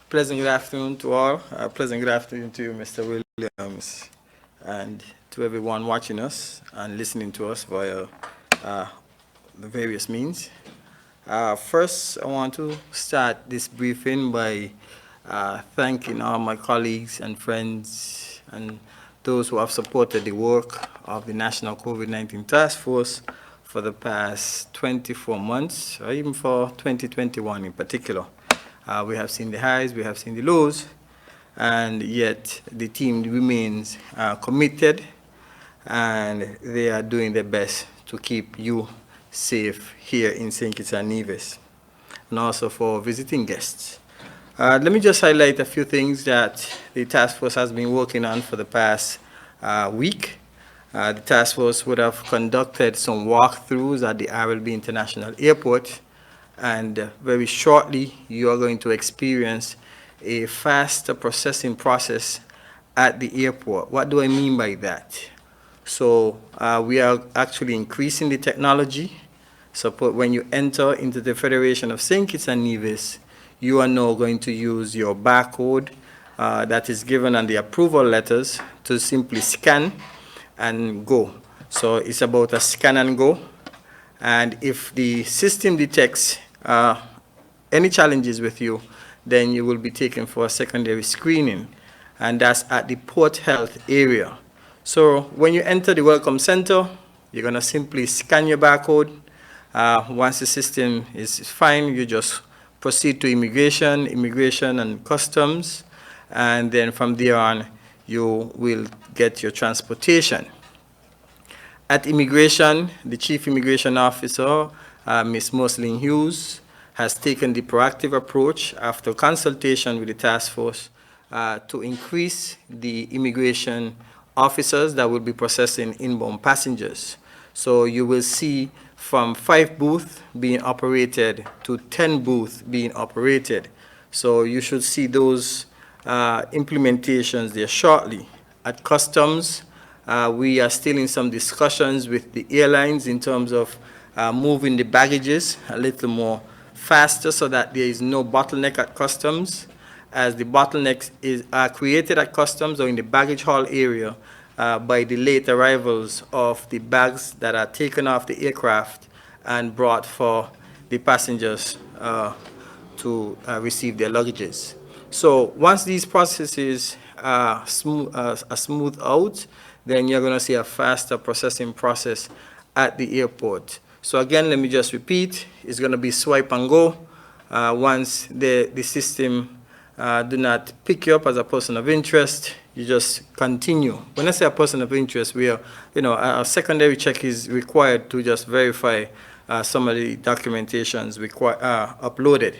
Pleasant good afternoon to all. Pleasant good afternoon to you, Mr. Williams, and to everyone watching us and listening to us via the various means. First, I want to start this briefing by thanking all my colleagues and friends and those who have supported the work of the National COVID-19 Task Force for the past 24 months, or even for 2021 in particular. We have seen the highs, we have seen the lows, and yet the team remains committed, and they are doing their best to keep you safe here in St. Kitts and Nevis, and also for visiting guests. Let me just highlight a few things that the task force has been working on for the past week. The task force would have conducted some walkthroughs at the RLB International Airport, and very shortly you are going to experience a faster processing process at the airport. What do I mean by that? So we are actually increasing the technology. So when you enter into the Federation of St. Kitts and Nevis, you are now going to use your barcode that is given on the approval letters to simply scan and go. So it's about a scan and go. And if the system detects any challenges with you, then you will be taken for a secondary screening, and that's at the Port Health area. So when you enter the Welcome Center, you're going to simply scan your barcode. Once the system is fine, you just proceed to immigration and customs, and then from there on, you will get your transportation. At immigration, the Chief Immigration Officer, Ms. Moslin Hughes, has taken the proactive approach after consultation with the task force to increase the immigration officers that will be processing inbound passengers. So you will see from 5 booths being operated to 10 booths being operated. So you should see those implementations there shortly. At customs, we are still in some discussions with the airlines in terms of moving the baggages a little more faster so that there is no bottleneck at customs, as the bottlenecks are created at customs or in the baggage hall area by the late arrivals of the bags that are taken off the aircraft and brought for the passengers to receive their luggages. So once these processes are smoothed out, then you're going to see a faster processing process at the airport. So again, let me just repeat, it's going to be swipe and go. Once the system do not pick you up as a person of interest, you just continue. When I say a person of interest, we are, a secondary check is required to just verify some of the documentations uploaded.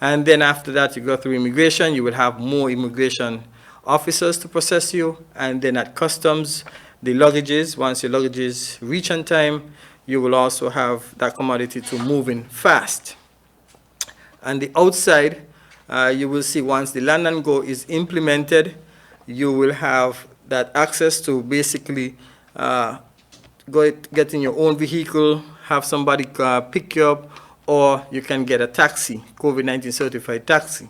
And then after that, you go through immigration, you will have more immigration officers to process you, and then at customs, the luggages, once your luggages reach on time, you will also have that commodity to moving fast. And the outside, you will see once the land and go is implemented, you will have that access to basically get in your own vehicle, have somebody pick you up, or you can get a taxi, COVID-19 certified taxi,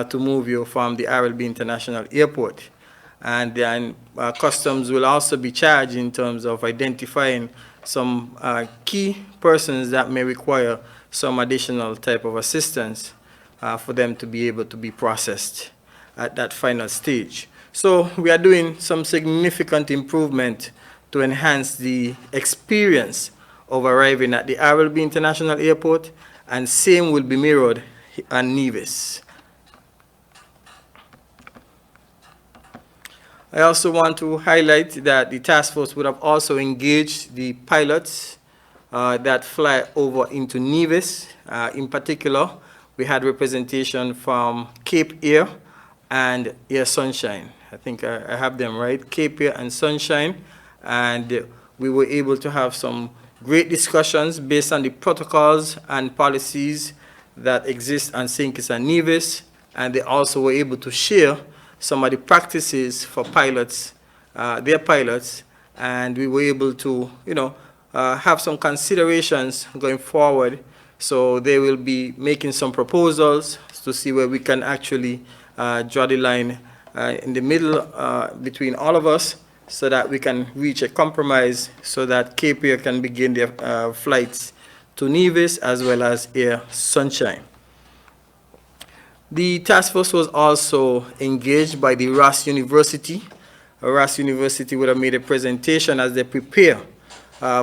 to move you from the RLB International Airport. And then customs will also be charged in terms of identifying some key persons that may require some additional type of assistance for them to be able to be processed at that final stage. So we are doing some significant improvement to enhance the experience of arriving at the RLB International Airport, and same will be mirrored at Nevis. I also want to highlight that the task force would have also engaged the pilots that fly over into Nevis. In particular, we had representation from Cape Air and Air Sunshine. I think I have them right, Cape Air and Sunshine. And we were able to have some great discussions based on the protocols and policies that exist on St. Kitts and Nevis. And they also were able to share some of the practices for pilots, their pilots, and we were able to, have some considerations going forward So they will be making some proposals to see where we can actually draw the line in the middle between all of us, so that we can reach a compromise so that Cape Air can begin their flights to Nevis as well as Air Sunshine. The task force was also engaged by the Ross University. Ross University would have made a presentation as they prepare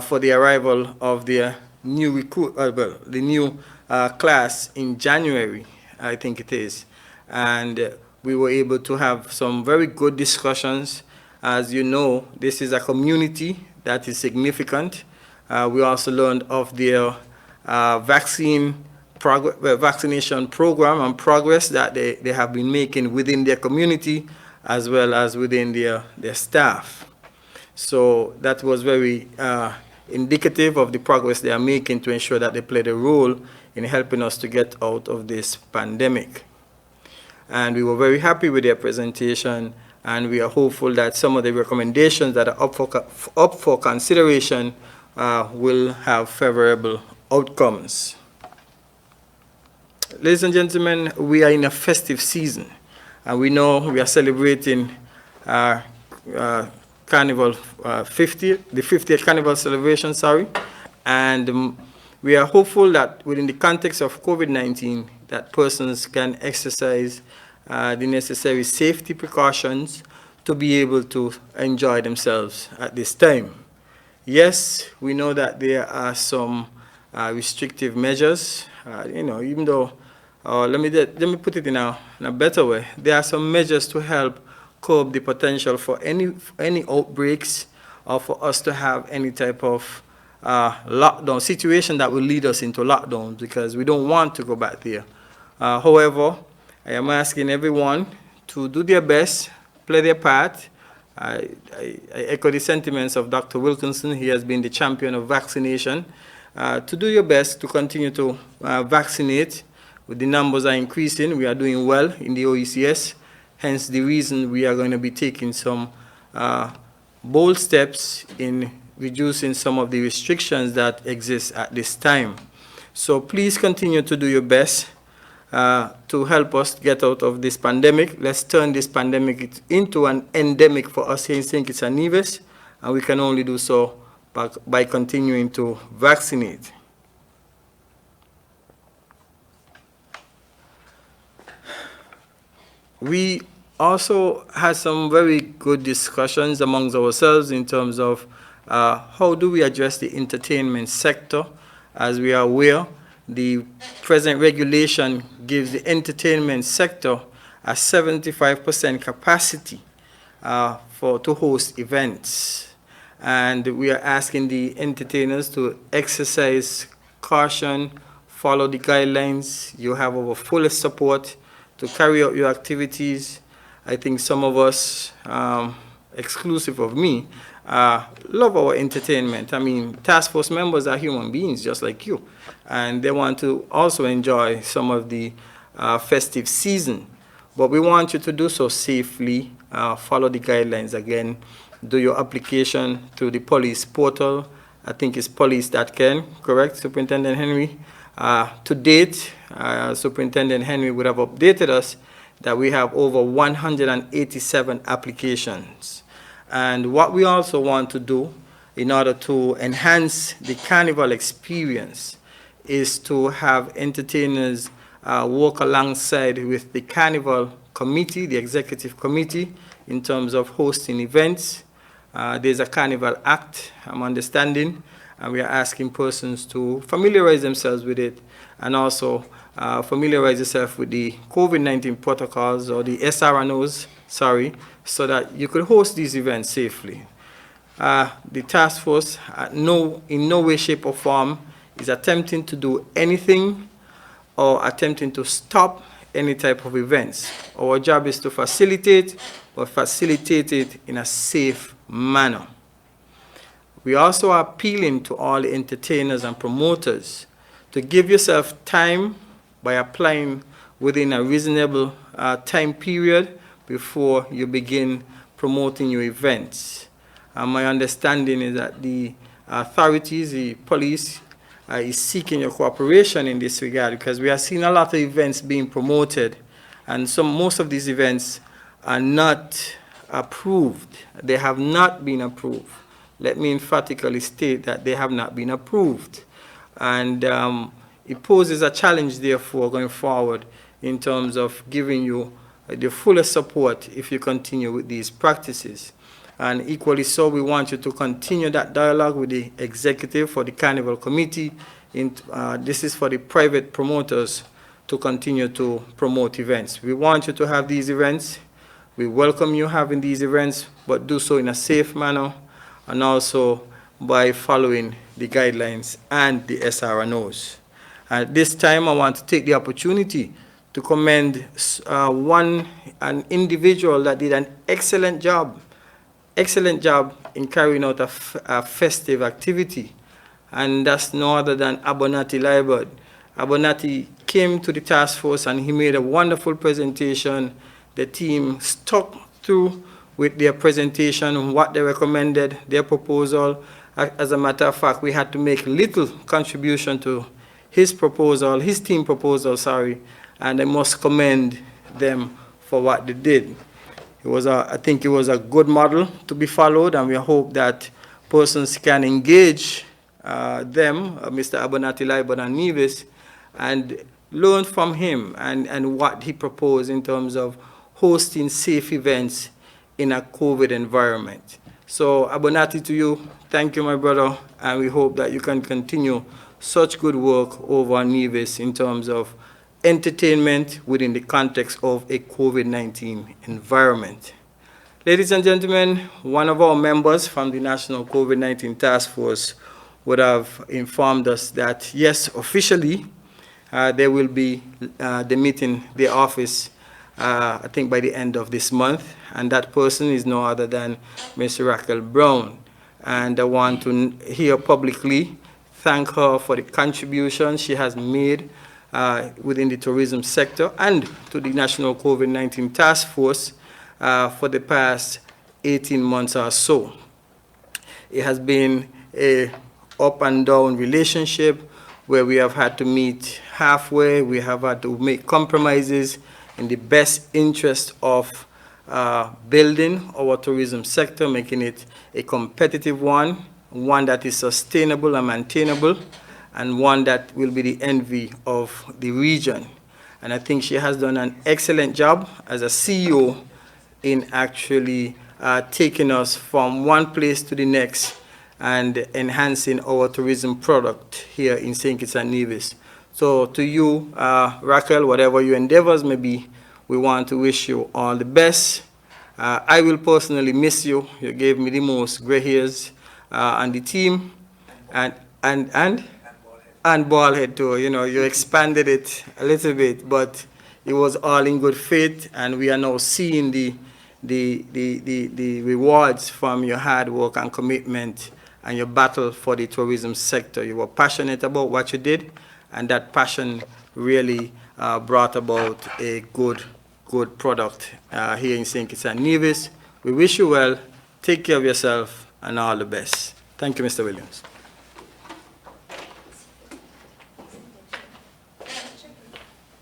for the arrival of their new recruit, the new class in January, I think it is. And we were able to have some very good discussions. As you know, this is a community that is significant. We also learned of their vaccination program and progress that they have been making within their community as well as within their staff. So that was very indicative of the progress they are making to ensure that they played a role in helping us to get out of this pandemic. And we were very happy with their presentation, and we are hopeful that some of the recommendations that are up for consideration will have favorable outcomes. Ladies and gentlemen, we are in a festive season, and we know we are celebrating Carnival the 50th Carnival celebration, and we are hopeful that within the context of COVID-19, that persons can exercise the necessary safety precautions to be able to enjoy themselves at this time. Yes, we know that there are some restrictive measures, even though, let me put it in a better way. There are some measures to help curb the potential for any outbreaks, or for us to have any type of lockdown situation that will lead us into lockdowns, because we don't want to go back there. However, I am asking everyone to do their best, play their part. I echo the sentiments of Dr. Wilkinson. He has been the champion of vaccination. To do your best to continue to vaccinate. With the numbers are increasing, we are doing well in the OECS. Hence the reason we are going to be taking some bold steps in reducing some of the restrictions that exist at this time. So please continue to do your best to help us get out of this pandemic. Let's turn this pandemic into an endemic for us here in St. Kitts and Nevis, and we can only do so by continuing to vaccinate. We also had some very good discussions amongst ourselves in terms of how do we address the entertainment sector. As we are aware, the present regulation gives the entertainment sector a 75% capacity to host events. And we are asking the entertainers to exercise caution, follow the guidelines. You have our fullest support to carry out your activities. I think some of us, exclusive of me, love our entertainment. I mean, task force members are human beings just like you, and they want to also enjoy some of the festive season. But we want you to do so safely, follow the guidelines again, do your application through the police portal. I think it's police.can, correct, Superintendent Henry? To date, Superintendent Henry would have updated us that we have over 187 applications. And what we also want to do in order to enhance the carnival experience is to have entertainers work alongside with the carnival committee, the executive committee, in terms of hosting events. There's a Carnival Act, I'm understanding, and we are asking persons to familiarize themselves with it, and also familiarize yourself with the COVID-19 protocols, or the SRNOs, so that you could host these events safely. The task force, in no way, shape, or form, is attempting to do anything or attempting to stop any type of events. Our job is to facilitate, but facilitate it in a safe manner. We also are appealing to all the entertainers and promoters to give yourself time by applying within a reasonable time period before you begin promoting your events. My understanding is that the authorities, the police, is seeking your cooperation in this regard, because we are seeing a lot of events being promoted, and most of these events are not approved. They have not been approved. Let me emphatically state that they have not been approved. And it poses a challenge, therefore, going forward in terms of giving you the fullest support if you continue with these practices. And equally so, we want you to continue that dialogue with the executive for the Carnival Committee. This is for the private promoters to continue to promote events. We want you to have these events. We welcome you having these events, but do so in a safe manner, and also by following the guidelines and the SRNOs. At this time, I want to take the opportunity to commend an individual that did an excellent job in carrying out a festive activity, and that's no other than Abonati Libert. Abonati came to the task force and he made a wonderful presentation. The team stuck through with their presentation, what they recommended, their proposal. As a matter of fact, we had to make little contribution to his proposal, his team proposal, sorry, and I must commend them for what they did. I think it was a good model to be followed, and we hope that persons can engage them, Mr. Abonati Libert and Nevis, and learn from him and what he proposed in terms of hosting safe events in a COVID environment. So, Abonati, to you, thank you, my brother, and we hope that you can continue such good work over Nevis in terms of entertainment within the context of a COVID-19 environment. Ladies and gentlemen, one of our members from the National COVID-19 Task Force would have informed us that, yes, officially, they will be demitting their office, I think, by the end of this month, and that person is no other than Ms. Raquel Brown. And I want to here publicly thank her for the contribution she has made within the tourism sector and to the National COVID-19 Task Force for the past 18 months or so. It has been a up and down relationship where we have had to meet halfway, we have had to make compromises in the best interest of building our tourism sector, making it a competitive one that is sustainable and maintainable, and one that will be the envy of the region. And I think she has done an excellent job as a CEO in actually taking us from one place to the next and enhancing our tourism product here in St. Kitts and Nevis. So to you, Raquel, whatever your endeavors may be, we want to wish you all the best. I will personally miss you. You gave me the most gray hairs on the team, and ballhead too. You know, you expanded it a little bit, but it was all in good faith, and we are now seeing the rewards from your hard work and commitment and your battle for the tourism sector. You were passionate about what you did, and that passion really brought about a good product here in St. Kitts and Nevis. We wish you well, take care of yourself, and all the best. Thank you, Mr. Williams.